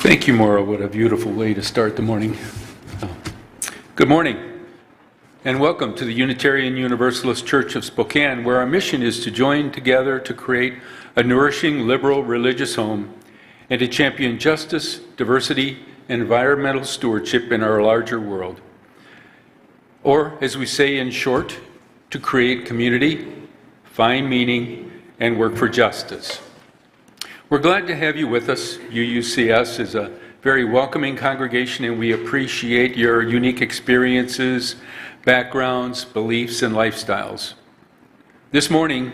Thank you, Maura. What a beautiful way to start the morning. Good morning, and welcome to the Unitarian Universalist Church of Spokane, where our mission is to join together to create a nourishing, liberal religious home and to champion justice, diversity, and environmental stewardship in our larger world. Or, as we say in short, to create community, find meaning, and work for justice. We're glad to have you with us. UUCS is a very welcoming congregation, and we appreciate your unique experiences, backgrounds, beliefs, and lifestyles. This morning,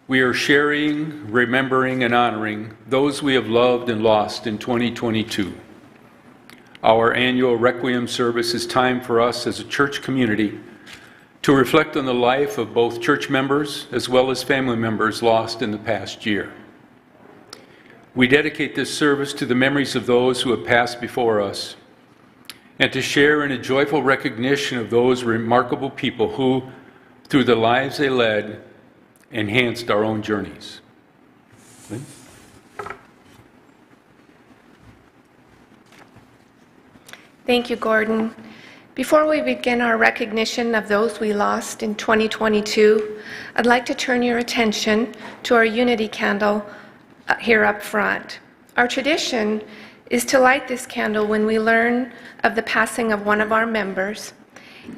we are sharing, remembering, and honoring those we have loved and lost in 2022. Our annual Requiem service is time for us as a church community to reflect on the life of both church members as well as family members lost in the past year. We dedicate this service to the memories of those who have passed before us and to share in a joyful recognition of those remarkable people who, through the lives they led, enhanced our own journeys. Lynn? Thank you, Gordon. Before we begin our recognition of those we lost in 2022, I'd like to turn your attention to our unity candle here up front. Our tradition is to light this candle when we learn of the passing of one of our members.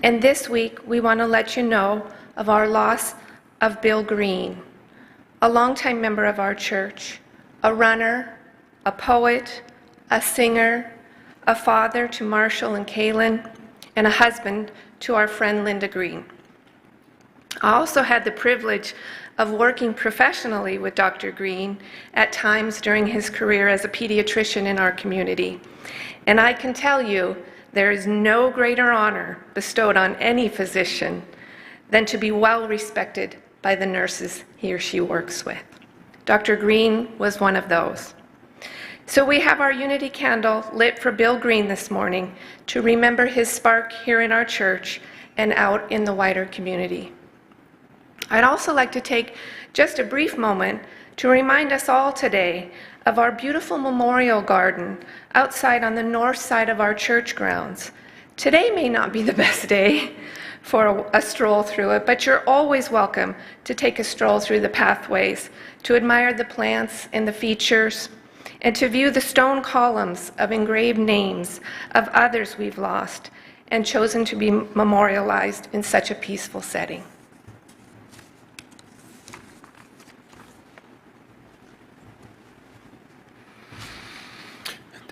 And this week, we want to let you know of our loss of Bill Green, a longtime member of our church, a runner, a poet, a singer, a father to Marshall and Kaylin, and a husband to our friend Linda Green. I also had the privilege of working professionally with Dr. Green at times during his career as a pediatrician in our community. And I can tell you, there is no greater honor bestowed on any physician than to be well respected by the nurses he or she works with. Dr. Green was one of those. So we have our unity candle lit for Bill Green this morning to remember his spark here in our church and out in the wider community. I'd also like to take just a brief moment to remind us all today of our beautiful memorial garden outside on the north side of our church grounds. Today may not be the best day for a stroll through it, but you're always welcome to take a stroll through the pathways, to admire the plants and the features, and to view the stone columns of engraved names of others we've lost and chosen to be memorialized in such a peaceful setting.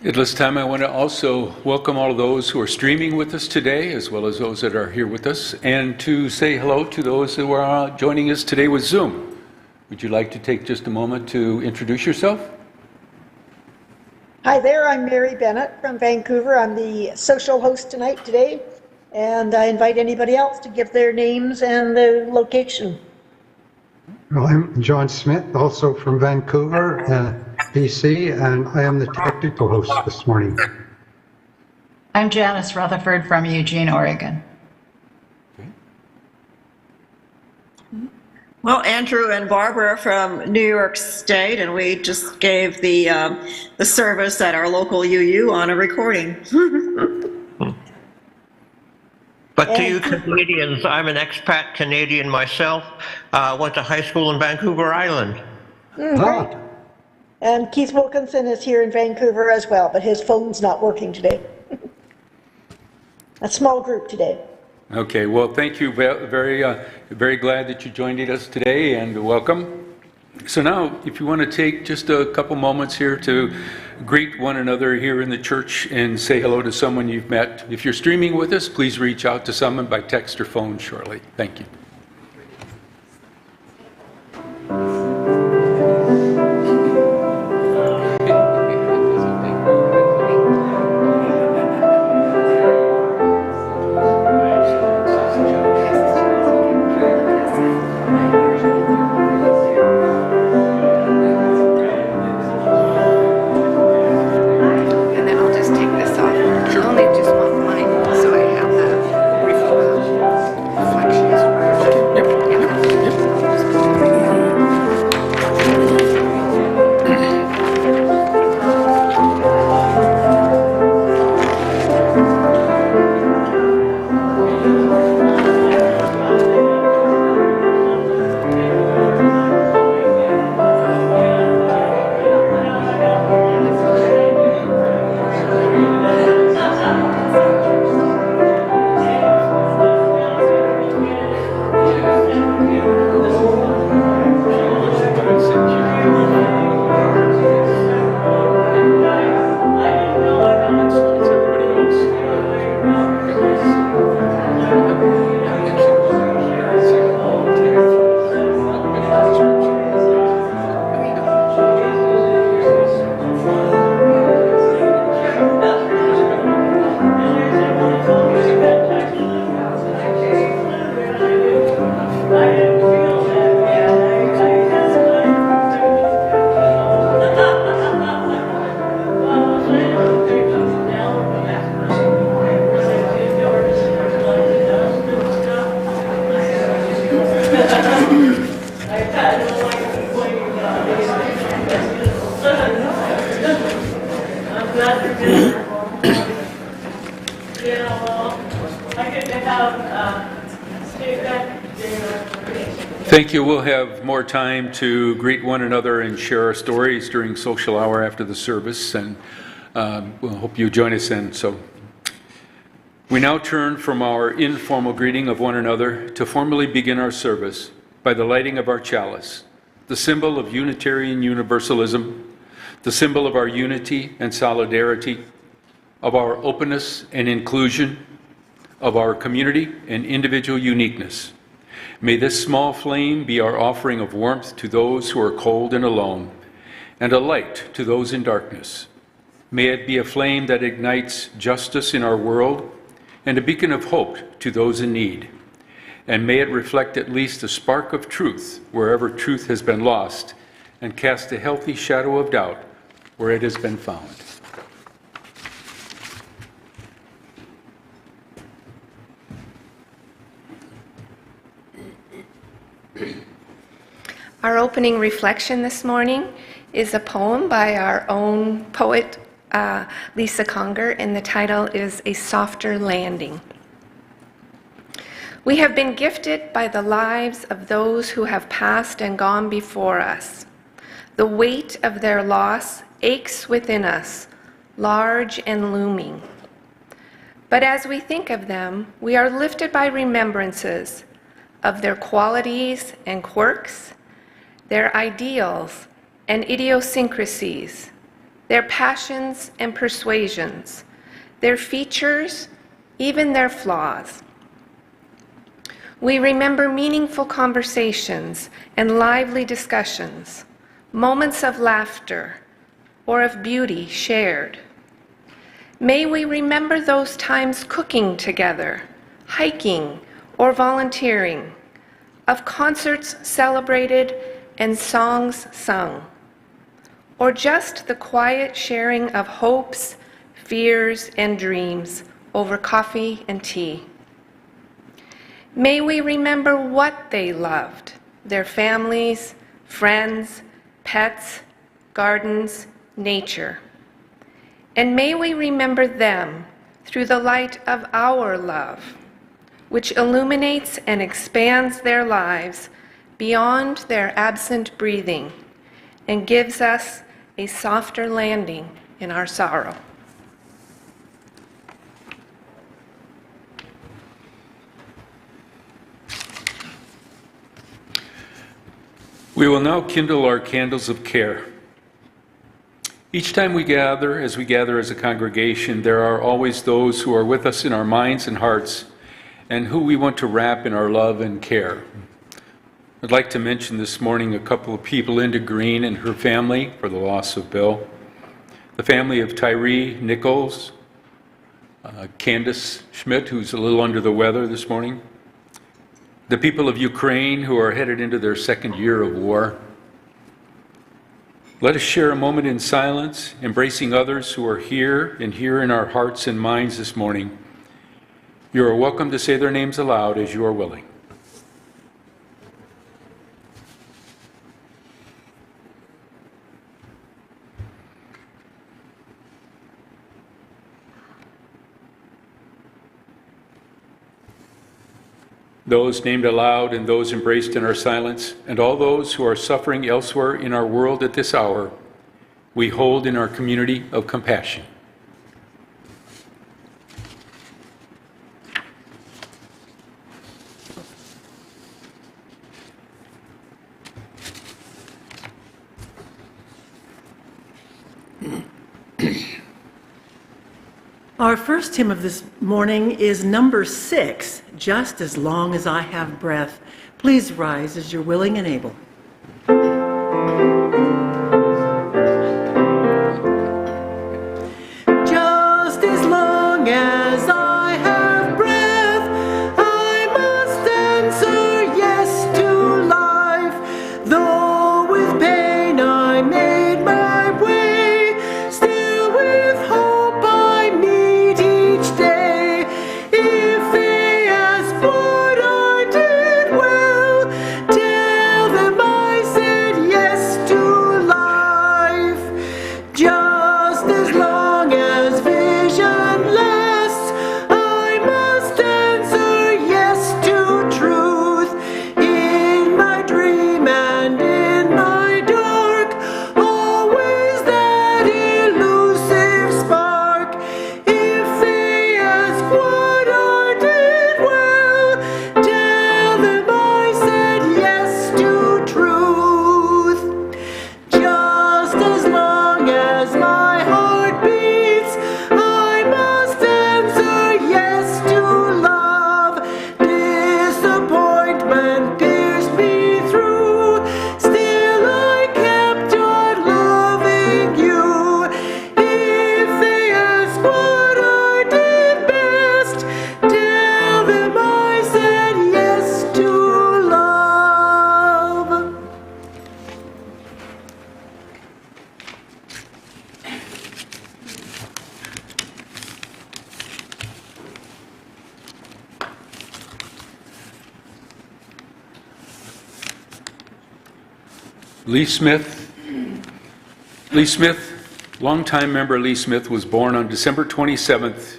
At this time, I want to also welcome all of those who are streaming with us today, as well as those that are here with us, and to say hello to those who are joining us today with Zoom. Would you like to take just a moment to introduce yourself? Hi there, I'm Mary Bennett from Vancouver. I'm the social host today, and I invite anybody else to give their names and the location. Well, I'm John Smith, also from Vancouver, BC, and I am the technical host this morning. I'm Janice Rutherford from Eugene, Oregon. Well, Andrew and Barbara from New York State, and we just gave the service at our local UU on a recording. But to you Canadians, I'm an expat Canadian myself. Went to high school in Vancouver Island. Great. And Keith Wilkinson is here in Vancouver as well, but his phone's not working today. A small group today. Okay, well, thank you. Very glad that you joined us today, and welcome. So now, if you want to take just a couple moments here to greet one another here in the church and say hello to someone you've met. If you're streaming with us, please reach out to someone by text or phone shortly. Thank you. Only just one line, so I have the reflections. after dinner. Yeah, well, I get to have state rep dinner. Thank you. We'll have more time to greet one another and share our stories during social hour after the service, and we'll hope you join us then. So we now turn from our informal greeting of one another to formally begin our service by the lighting of our chalice, the symbol of Unitarian Universalism, the symbol of our unity and solidarity, of our openness and inclusion, of our community and individual uniqueness. May this small flame be our offering of warmth to those who are cold and alone, and a light to those in darkness. May it be a flame that ignites justice in our world and a beacon of hope to those in need. And may it reflect at least a spark of truth wherever truth has been lost, and cast a healthy shadow of doubt where it has been found. Our opening reflection this morning is a poem by our own poet, Lisa Conger, and the title is A Softer Landing. We have been gifted by the lives of those who have passed and gone before us. The weight of their loss aches within us, large and looming. But as we think of them, we are lifted by remembrances of their qualities and quirks, their ideals and idiosyncrasies, their passions and persuasions, their features, even their flaws. We remember meaningful conversations and lively discussions, moments of laughter or of beauty shared. May we remember those times cooking together, hiking or volunteering, of concerts celebrated and songs sung, or just the quiet sharing of hopes, fears, and dreams over coffee and tea. May we remember what they loved, their families, friends, pets, gardens, nature. And may we remember them through the light of our love, which illuminates and expands their lives beyond their absent breathing and gives us a softer landing in our sorrow. We will now kindle our candles of care. Each time we gather as a congregation, there are always those who are with us in our minds and hearts and who we want to wrap in our love and care. I'd like to mention this morning a couple of people, Linda Green and her family for the loss of Bill, the family of Tyree Nichols, Candace Schmidt, who's a little under the weather this morning, the people of Ukraine who are headed into their second year of war. Let us share a moment in silence, embracing others who are here and here in our hearts and minds this morning. You are welcome to say their names aloud as you are willing. Those named aloud and those embraced in our silence, and all those who are suffering elsewhere in our world at this hour, we hold in our community of compassion. Our first hymn of this morning is number 6, Just as Long as I Have Breath. Please rise as you're willing and able. Just as long as I have breath, I must answer yes to life. Though with pain I made my way, still with hope I meet each day. If they ask what I did well, tell them I said yes to life. Just as long as Lee Smith, longtime member Lee Smith was born on December 27th,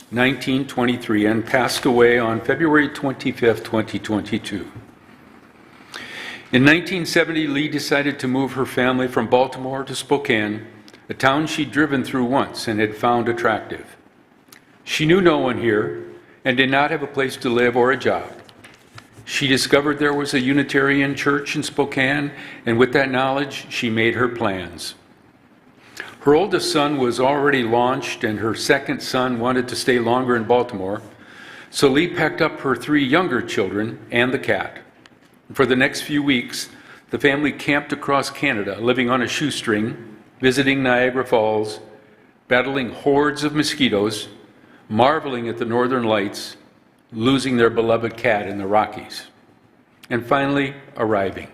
1923 and passed away on February 25th, 2022. In 1970, Lee decided to move her family from Baltimore to Spokane, a town she'd driven through once and had found attractive. She knew no one here and did not have a place to live or a job. She discovered there was a Unitarian church in Spokane, and with that knowledge, she made her plans. Her oldest son was already launched, and her second son wanted to stay longer in Baltimore, so Lee packed up her 3 younger children and the cat. For the next few weeks, the family camped across Canada, living on a shoestring, visiting Niagara Falls, battling hordes of mosquitoes, marveling at the northern lights, losing their beloved cat in the Rockies, and finally arriving.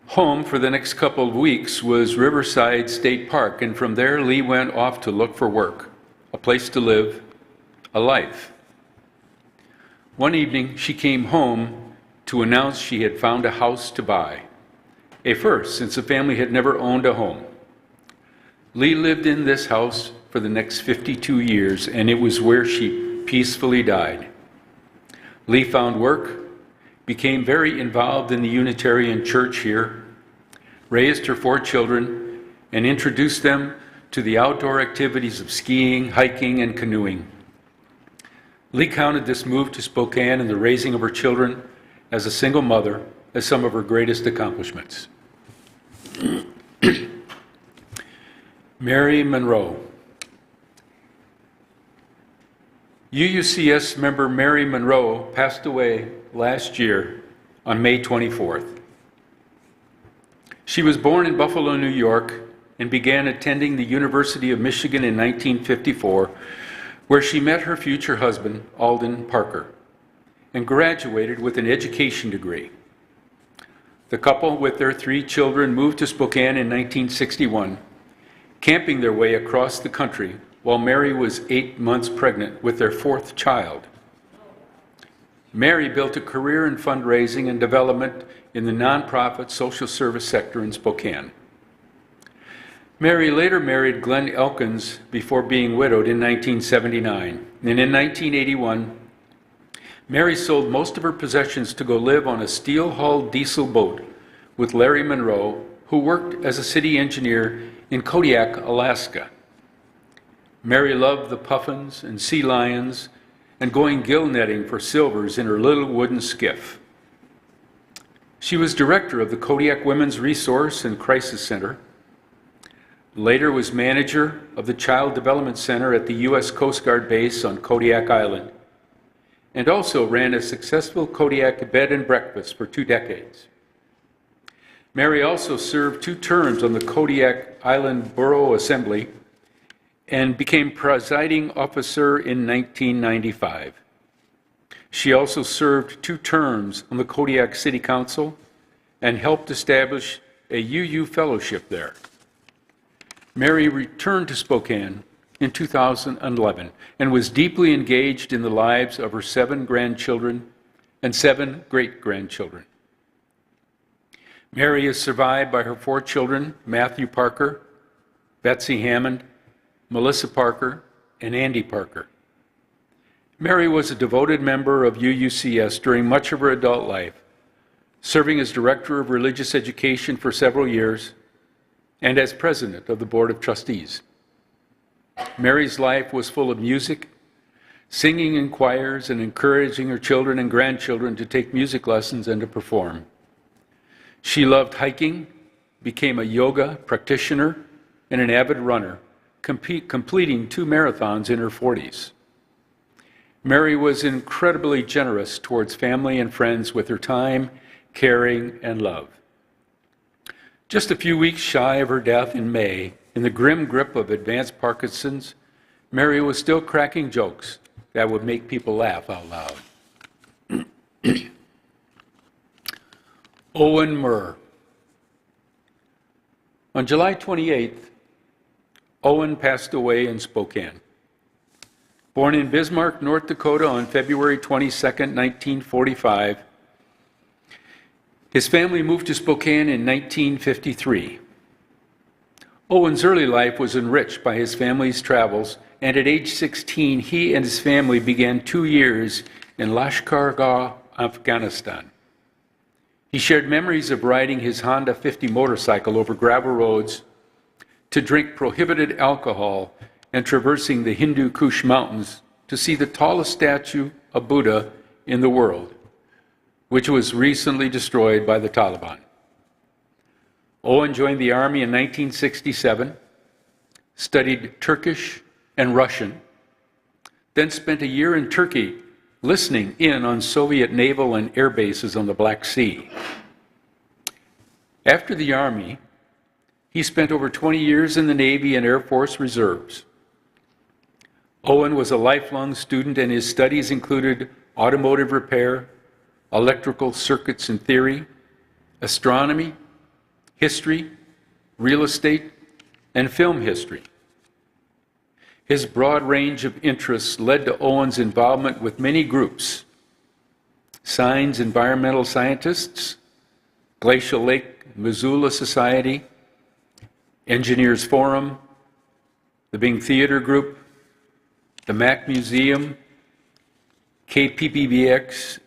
Home for the next couple of weeks was Riverside State Park, and from there Lee went off to look for work, a place to live, a life. One evening, she came home to announce she had found a house to buy, a first since the family had never owned a home. Lee lived in this house for the next 52 years, and it was where she peacefully died. Lee found work, became very involved in the Unitarian Church here, raised her 4 children, and introduced them to the outdoor activities of skiing, hiking, and canoeing. Lee counted this move to Spokane and the raising of her children as a single mother as some of her greatest accomplishments. Mary Monroe. UUCS member Mary Monroe passed away last year on May 24th. She was born in Buffalo, New York, and began attending the University of Michigan in 1954, where she met her future husband, Alden Parker, and graduated with an education degree. The couple, with their 3 children, moved to Spokane in 1961, camping their way across the country while Mary was 8 months pregnant with their 4th child. Mary built a career in fundraising and development in the nonprofit social service sector in Spokane. Mary later married Glenn Elkins before being widowed in 1979. And in 1981, Mary sold most of her possessions to go live on a steel-hulled diesel boat with Larry Monroe, who worked as a city engineer in Kodiak, Alaska. Mary loved the puffins and sea lions and going gill netting for silvers in her little wooden skiff. She was director of the Kodiak Women's Resource and Crisis Center, later was manager of the Child Development Center at the U.S. Coast Guard base on Kodiak Island, and also ran a successful Kodiak bed and breakfast for 2 decades. Mary also served 2 terms on the Kodiak Island Borough Assembly and became presiding officer in 1995. She also served 2 terms on the Kodiak City Council and helped establish a UU fellowship there. Mary returned to Spokane in 2011 and was deeply engaged in the lives of her 7 grandchildren and 7 great-grandchildren. Mary is survived by her 4 children, Matthew Parker, Betsy Hammond, Melissa Parker, and Andy Parker. Mary was a devoted member of UUCS during much of her adult life, serving as Director of Religious Education for several years and as President of the Board of Trustees. Mary's life was full of music, singing in choirs, and encouraging her children and grandchildren to take music lessons and to perform. She loved hiking, became a yoga practitioner, and an avid runner, completing 2 marathons in her 40s. Mary was incredibly generous towards family and friends with her time, caring, and love. Just a few weeks shy of her death in May, in the grim grip of advanced Parkinson's, Mary was still cracking jokes that would make people laugh out loud. Owen Murr. On July 28th, Owen passed away in Spokane. Born in Bismarck, North Dakota on February 22, 1945, His family moved to Spokane in 1953. Owen's early life was enriched by his family's travels, and at age 16, he and his family began 2 years in Lashkar-Gah, Afghanistan. He shared memories of riding his Honda 50 motorcycle over gravel roads, to drink prohibited alcohol, and traversing the Hindu Kush Mountains to see the tallest statue of Buddha in the world, which was recently destroyed by the Taliban. Owen joined the Army in 1967, studied Turkish and Russian, then spent a year in Turkey listening in on Soviet naval and air bases on the Black Sea. After the Army, he spent over 20 years in the Navy and Air Force Reserves. Owen was a lifelong student, and his studies included automotive repair, electrical circuits and theory, astronomy, history, real estate, and film history. His broad range of interests led to Owen's involvement with many groups: Signs Environmental Scientists, Glacial Lake Missoula Society, Engineers Forum, the Bing Theater Group, the Mac Museum, KPBX,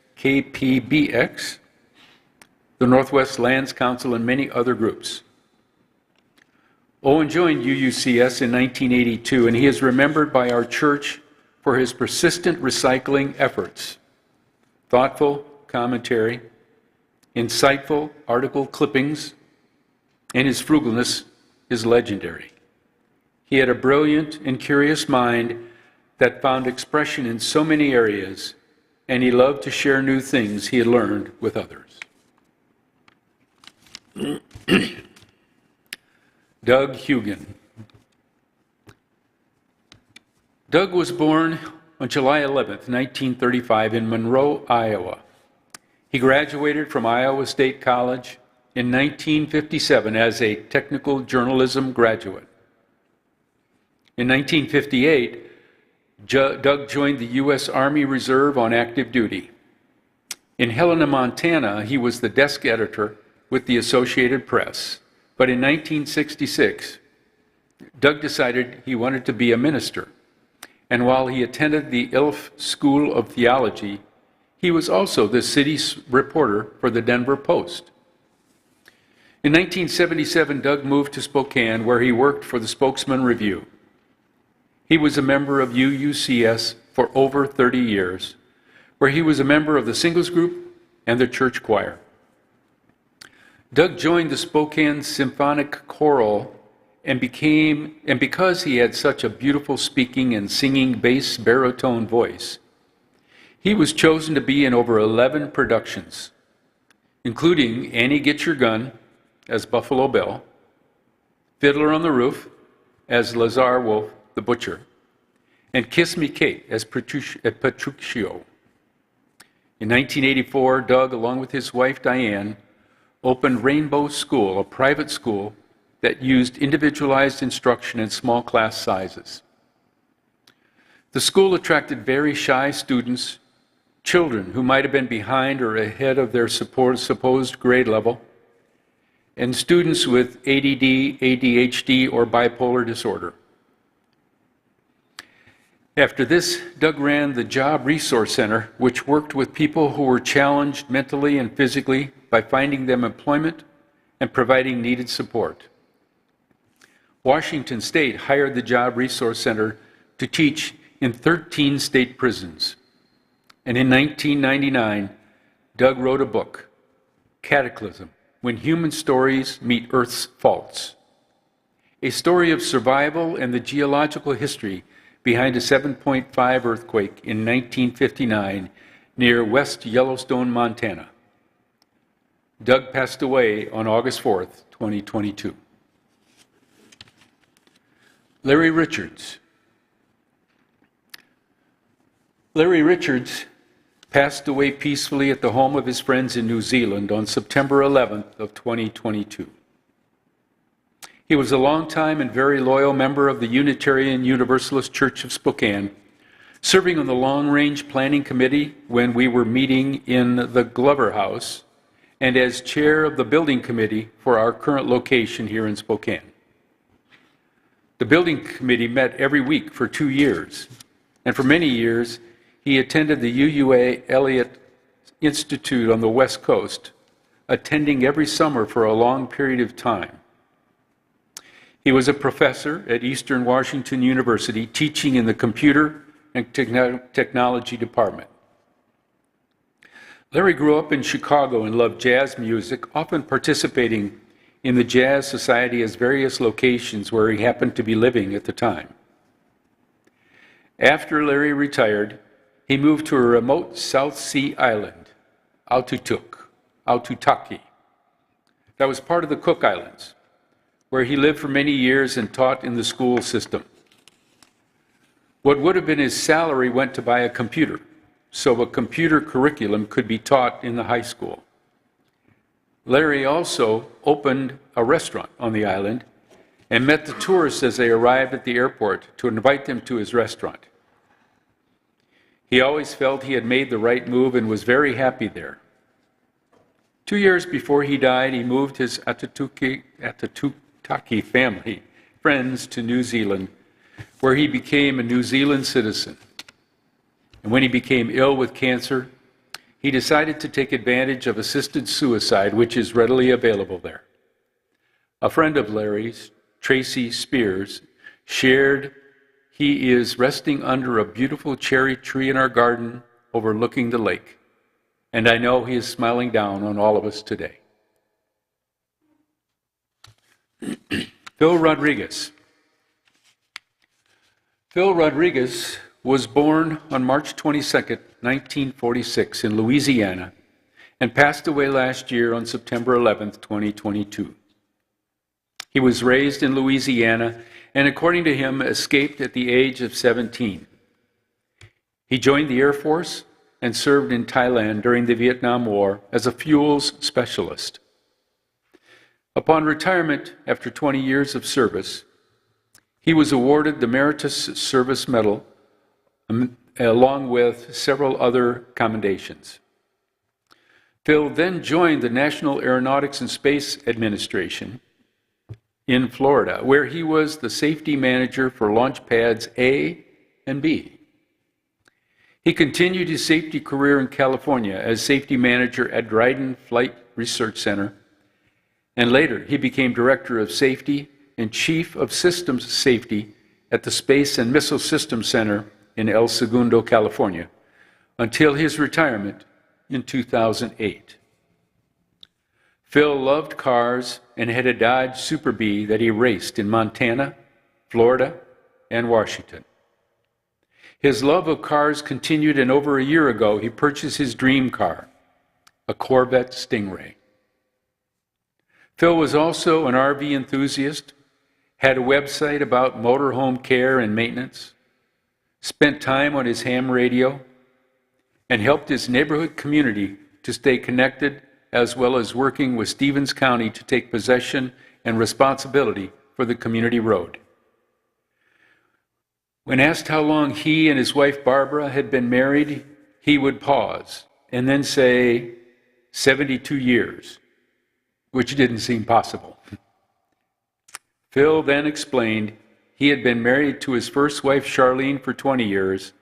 the Northwest Lands Council, and many other groups. Owen joined UUCS in 1982, and he is remembered by our church for his persistent recycling efforts, thoughtful commentary, insightful article clippings, and his frugalness is legendary. He had a brilliant and curious mind that found expression in so many areas, and he loved to share new things he had learned with others. Doug Hugan. Doug was born on July 11, 1935, in Monroe, Iowa. He graduated from Iowa State College in 1957 as a technical journalism graduate. In 1958, Doug joined the U.S. Army Reserve on active duty. In Helena, Montana, he was the desk editor with the Associated Press. But in 1966, Doug decided he wanted to be a minister. And while he attended the Ilf School of Theology, he was also the city's reporter for the Denver Post. In 1977, Doug moved to Spokane, where he worked for the Spokesman Review. He was a member of UUCS for over 30 years, where he was a member of the singles group and the church choir. Doug joined the Spokane Symphonic Choral and because he had such a beautiful speaking and singing bass baritone voice, he was chosen to be in over 11 productions, including Annie Get Your Gun as Buffalo Bill, Fiddler on the Roof as Lazar Wolf the Butcher, and Kiss Me Kate as Petruccio. In 1984, Doug, along with his wife Diane, opened Rainbow School, a private school that used individualized instruction in small class sizes. The school attracted very shy students, children who might have been behind or ahead of their supposed grade level, and students with ADD, ADHD, or bipolar disorder. After this, Doug ran the Job Resource Center, which worked with people who were challenged mentally and physically by finding them employment and providing needed support. Washington State hired the Job Resource Center to teach in 13 state prisons. And in 1999, Doug wrote a book, Cataclysm: When Human Stories Meet Earth's Faults, a story of survival and the geological history behind a 7.5 earthquake in 1959 near West Yellowstone, Montana. Doug passed away on August 4th, 2022. Larry Richards. Larry Richards passed away peacefully at the home of his friends in New Zealand on September 11th of 2022. He was a longtime and very loyal member of the Unitarian Universalist Church of Spokane, serving on the Long Range Planning Committee when we were meeting in the Glover House, and as chair of the building committee for our current location here in Spokane. The building committee met every week for 2 years, and for many years, he attended the UUA Elliott Institute on the West Coast, attending every summer for a long period of time. He was a professor at Eastern Washington University, teaching in the Computer and Technology Department. Larry grew up in Chicago and loved jazz music, often participating in the Jazz Society at various locations where he happened to be living at the time. After Larry retired, he moved to a remote South Sea island, Aututaki, that was part of the Cook Islands, where he lived for many years and taught in the school system. What would have been his salary went to buy a computer, so a computer curriculum could be taught in the high school. Larry also opened a restaurant on the island and met the tourists as they arrived at the airport to invite them to his restaurant. He always felt he had made the right move and was very happy there. 2 years before he died, he moved his Atutaki family, friends, to New Zealand, where he became a New Zealand citizen. And when he became ill with cancer, he decided to take advantage of assisted suicide, which is readily available there. A friend of Larry's, Tracy Spears, shared he is resting under a beautiful cherry tree in our garden overlooking the lake, and I know he is smiling down on all of us today. Phil Rodriguez. Phil Rodriguez was born on March 22, 1946 in Louisiana and passed away last year on September 11, 2022. He was raised in Louisiana and, according to him, escaped at the age of 17. He joined the Air Force and served in Thailand during the Vietnam War as a fuels specialist. Upon retirement after 20 years of service, he was awarded the Meritorious Service Medal along with several other commendations. Phil then joined the National Aeronautics and Space Administration in Florida, where he was the safety manager for launch pads A and B. He continued his safety career in California as safety manager at Dryden Flight Research Center, and later he became director of safety and chief of systems safety at the Space and Missile Systems Center in El Segundo, California, until his retirement in 2008. Phil loved cars and had a Dodge Super Bee that he raced in Montana, Florida, and Washington. His love of cars continued, and over a year ago, he purchased his dream car, a Corvette Stingray. Phil was also an RV enthusiast, had a website about motorhome care and maintenance, spent time on his ham radio, and helped his neighborhood community to stay connected, as well as working with Stevens County to take possession and responsibility for the community road. When asked how long he and his wife Barbara had been married, he would pause and then say 72 years, which didn't seem possible. Phil then explained he had been married to his first wife Charlene for 20 years,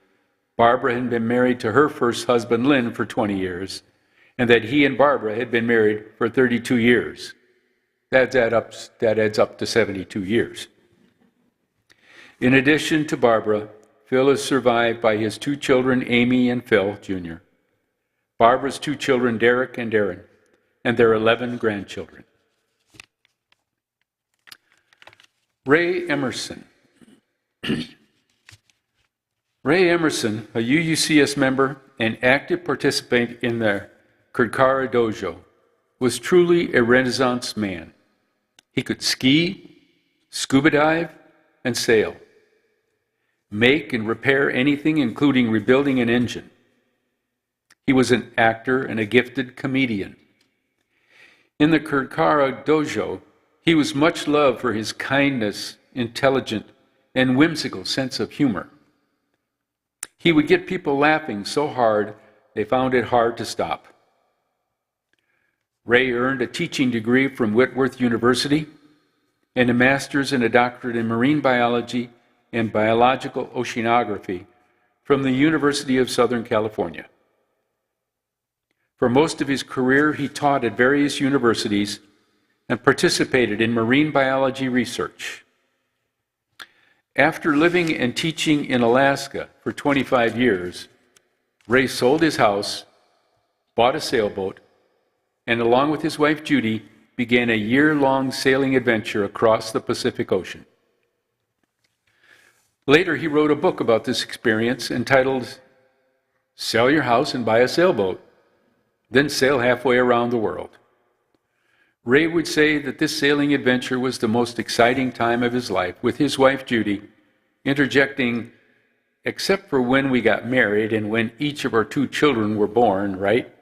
Barbara had been married to her first husband Lynn for 20 years, and that he and Barbara had been married for 32 years. That adds up to 72 years. In addition to Barbara, Phil is survived by his 2 children, Amy and Phil Jr., Barbara's 2 children, Derek and Darren, and their 11 grandchildren. Ray Emerson. Ray Emerson, a UUCS member and active participant in the Kurkara Dojo, was truly a Renaissance man. He could ski, scuba dive, and sail, make and repair anything, including rebuilding an engine. He was an actor and a gifted comedian. In the Kurkara Dojo, he was much loved for his kindness, intelligent, and whimsical sense of humor. He would get people laughing so hard they found it hard to stop. Ray earned a teaching degree from Whitworth University and a master's and a doctorate in marine biology and biological oceanography from the University of Southern California. For most of his career, he taught at various universities and participated in marine biology research. After living and teaching in Alaska for 25 years, Ray sold his house, bought a sailboat, and along with his wife Judy, began a year-long sailing adventure across the Pacific Ocean. Later, he wrote a book about this experience entitled Sell Your House and Buy a Sailboat, then Sail Halfway Around the World. Ray would say that this sailing adventure was the most exciting time of his life, with his wife Judy interjecting, except for when we got married and when each of our 2 children were born, right?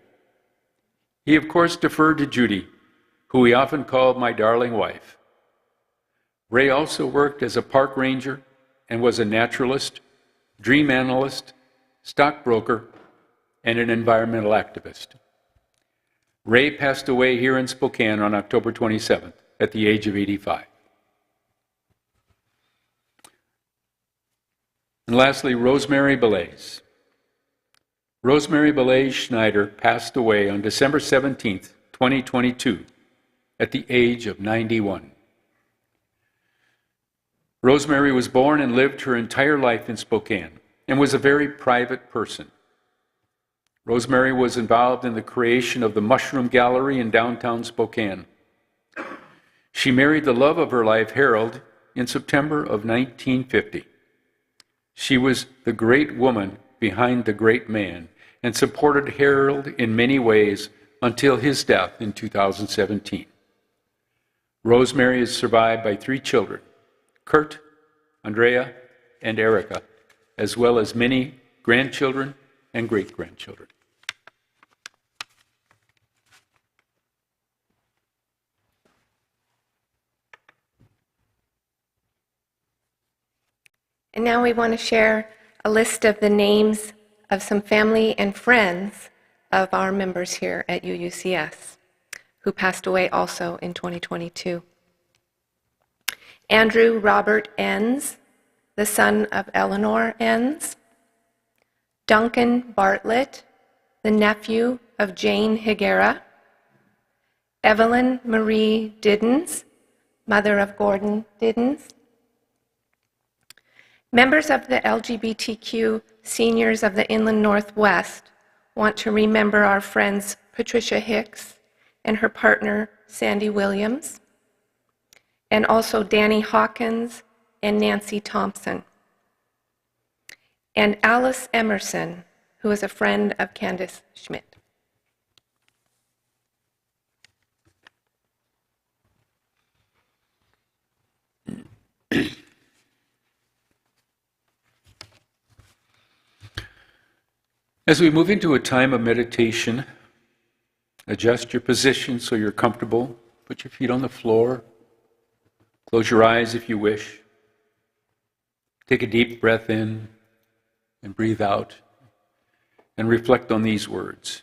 He, of course, deferred to Judy, who he often called my darling wife. Ray also worked as a park ranger and was a naturalist, dream analyst, stockbroker, and an environmental activist. Ray passed away here in Spokane on October 27th at the age of 85. And lastly, Rosemary Belays. Rosemary Belays Schneider passed away on December 17th, 2022, at the age of 91. Rosemary was born and lived her entire life in Spokane and was a very private person. Rosemary was involved in the creation of the Mushroom Gallery in downtown Spokane. She married the love of her life, Harold, in September of 1950. She was the great woman behind the great man and supported Harold in many ways until his death in 2017. Rosemary is survived by 3 children, Kurt, Andrea, and Erica, as well as many grandchildren and great-grandchildren. And now we want to share a list of the names of some family and friends of our members here at UUCS who passed away also in 2022. Andrew Robert Enns, the son of Eleanor Enns. Duncan Bartlett, the nephew of Jane Higuera. Evelyn Marie Diddens, mother of Gordon Diddens. Members of the LGBTQ seniors of the Inland Northwest want to remember our friends Patricia Hicks and her partner Sandy Williams, and also Danny Hawkins and Nancy Thompson, and Alice Emerson, who is a friend of Candace Schmidt. As we move into a time of meditation, adjust your position so you're comfortable. Put your feet on the floor. Close your eyes if you wish. Take a deep breath in and breathe out, and reflect on these words.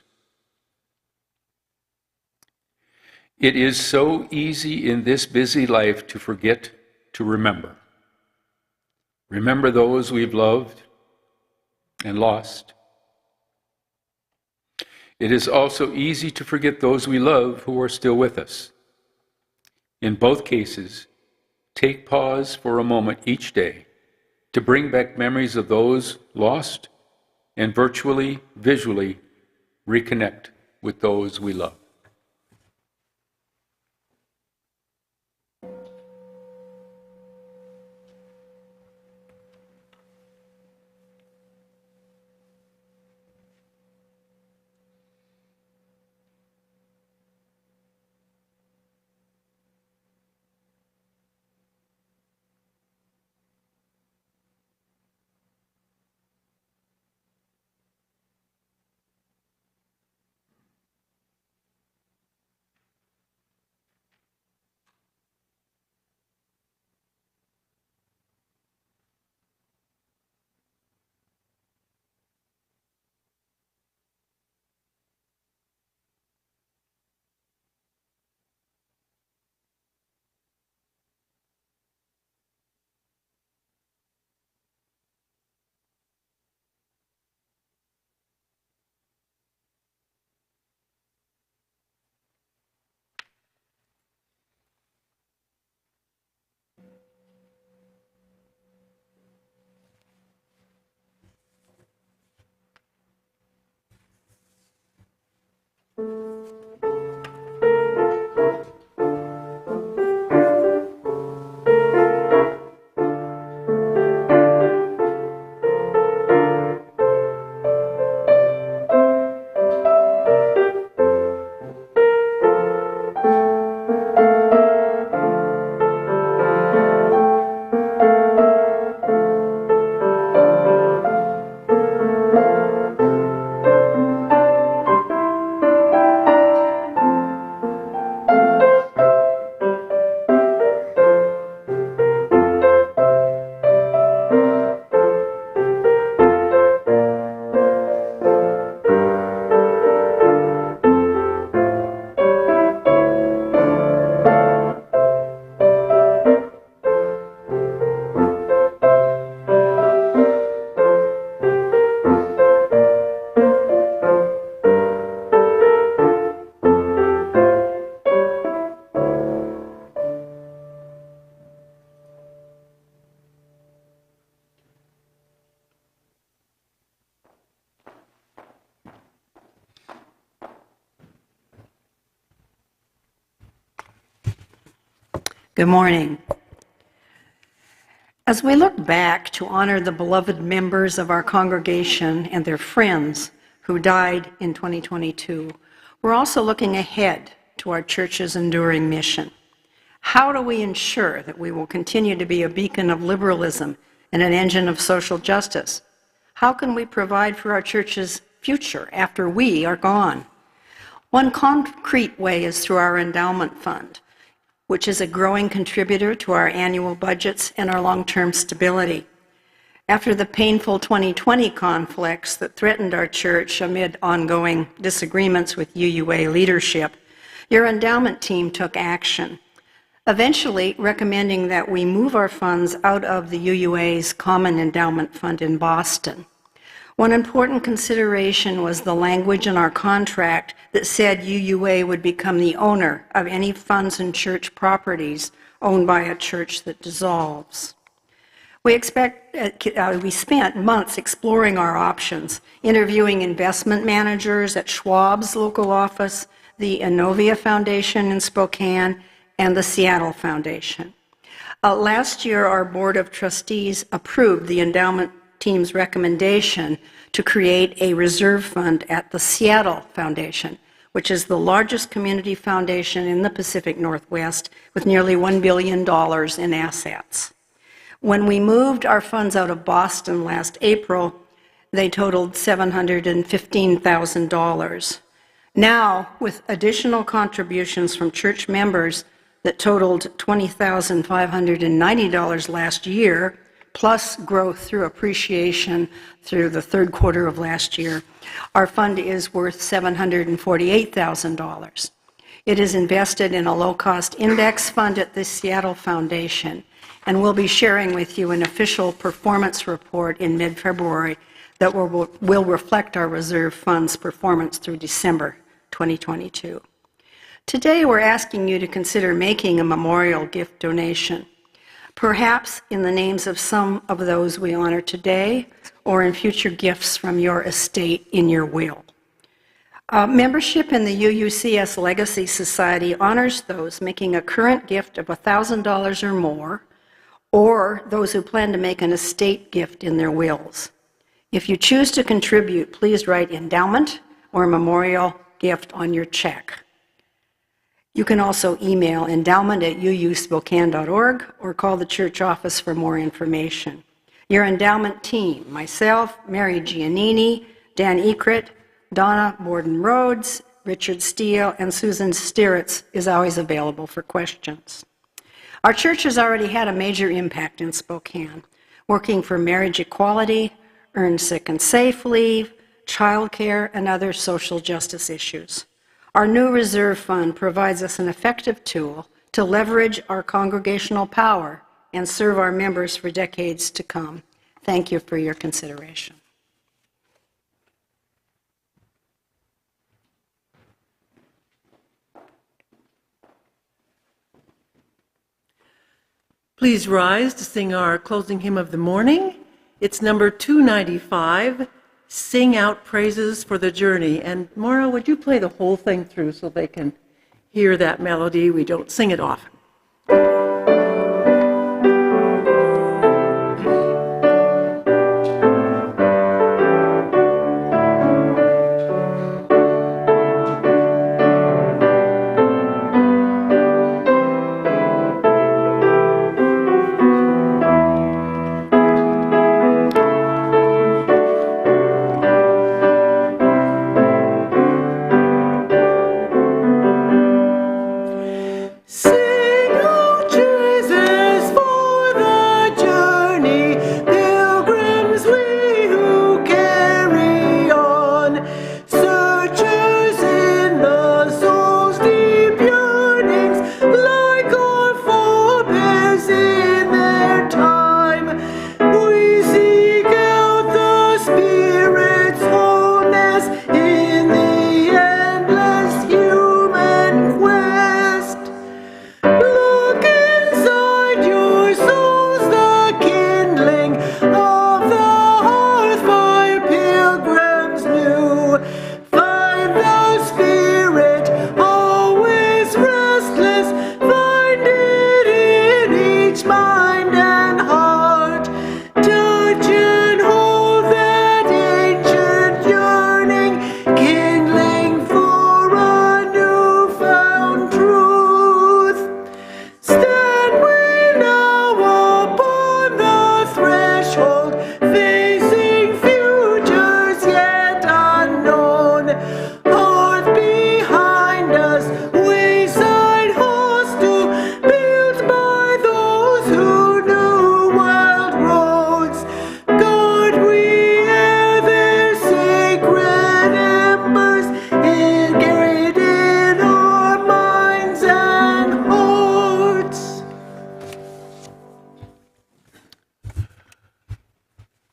It is so easy in this busy life to forget to remember. Remember those we've loved and lost. It is also easy to forget those we love who are still with us. In both cases, take pause for a moment each day to bring back memories of those lost and virtually, visually reconnect with those we love. Good morning. As we look back to honor the beloved members of our congregation and their friends who died in 2022, we're also looking ahead to our church's enduring mission. How do we ensure that we will continue to be a beacon of liberalism and an engine of social justice? How can we provide for our church's future after we are gone? One concrete way is through our endowment fund, which is a growing contributor to our annual budgets and our long-term stability. After the painful 2020 conflicts that threatened our church amid ongoing disagreements with UUA leadership, your endowment team took action, eventually recommending that we move our funds out of the UUA's Common Endowment Fund in Boston. One important consideration was the language in our contract that said UUA would become the owner of any funds and church properties owned by a church that dissolves. We spent months exploring our options, interviewing investment managers at Schwab's local office, the Inovia Foundation in Spokane, and the Seattle Foundation. Last year, our Board of Trustees approved the endowment team's recommendation to create a reserve fund at the Seattle Foundation, which is the largest community foundation in the Pacific Northwest with nearly $1 billion in assets. When we moved our funds out of Boston last April, they totaled $715,000. Now, with additional contributions from church members that totaled $20,590 last year, plus growth through appreciation through the third quarter of last year, our fund is worth $748,000. It is invested in a low-cost index fund at the Seattle Foundation, and we'll be sharing with you an official performance report in mid-February that will reflect our reserve fund's performance through December 2022. Today, we're asking you to consider making a memorial gift donation, perhaps in the names of some of those we honor today or in future gifts from your estate in your will. Membership in the UUCS Legacy Society honors those making a current gift of $1,000 or more, or those who plan to make an estate gift in their wills. If you choose to contribute, please write endowment or memorial gift on your check. You can also email endowment@uuspokane.org or call the church office for more information. Your endowment team, myself, Mary Giannini, Dan Ekrit, Donna Borden-Rhodes, Richard Steele, and Susan Stiritz is always available for questions. Our church has already had a major impact in Spokane, working for marriage equality, earned sick and safe leave, childcare, and other social justice issues. Our new reserve fund provides us an effective tool to leverage our congregational power and serve our members for decades to come. Thank you for your consideration. Please rise to sing our closing hymn of the morning. It's number 295, Sing Out Praises for the Journey. And Maura, would you play the whole thing through so they can hear that melody? We don't sing it often. Sing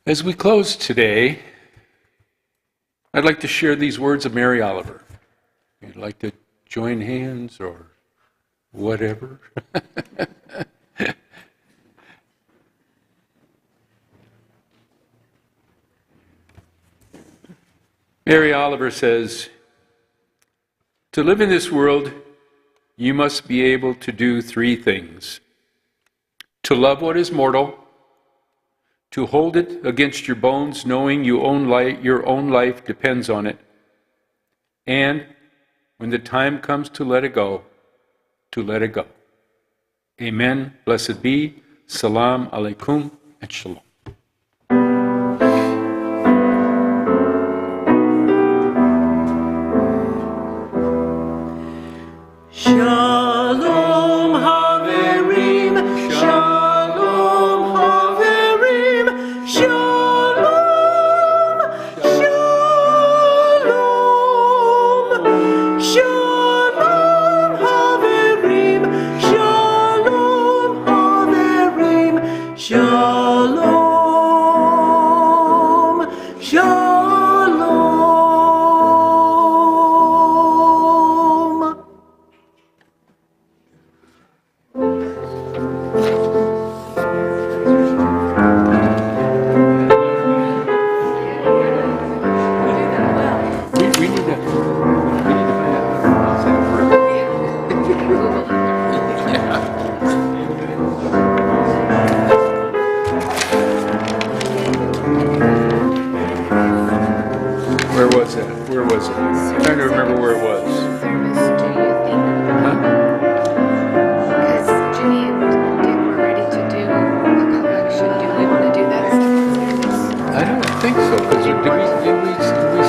As we close today, I'd like to share these words of Mary Oliver. You'd like to join hands or whatever? Mary Oliver says, "To live in this world, you must be able to do three things: to love what is mortal, to hold it against your bones knowing your own life depends on it, and when the time comes to let it go, to let it go." Amen. Blessed be. Salam alaikum and shalom. Shalom Haverim, Shalom Haverim, Shalom, Shalom, Shalom Haverim, Shalom Haverim, Shalom, Shalom. We need to find out how's that work. Where was that? Where was it? I'm trying to remember where it was. Service, do you think? Huh? Because Ginny and Dick were ready to do a collection. Do we want to do that second service? I don't think so, because did we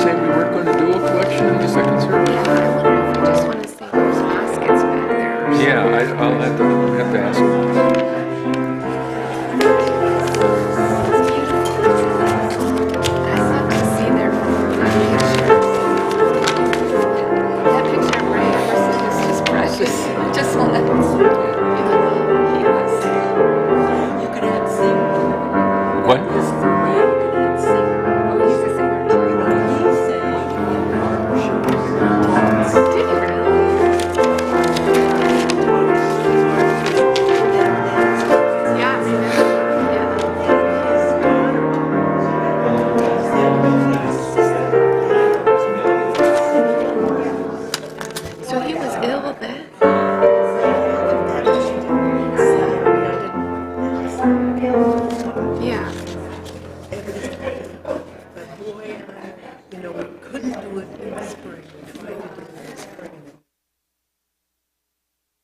say we weren't going to do a collection in the second service? Yeah, I wonder if we just want to say those baskets back there. Or Yeah, I'll have to ask them. I'd love to see their picture. That picture of Ray Emerson is just precious. I just want to. He was. You could add singer. What? Oh, he's a singer too. He sang Did he really? Yeah, so he was ill then? Yeah. But boy, you know, we couldn't do it in the spring. We tried to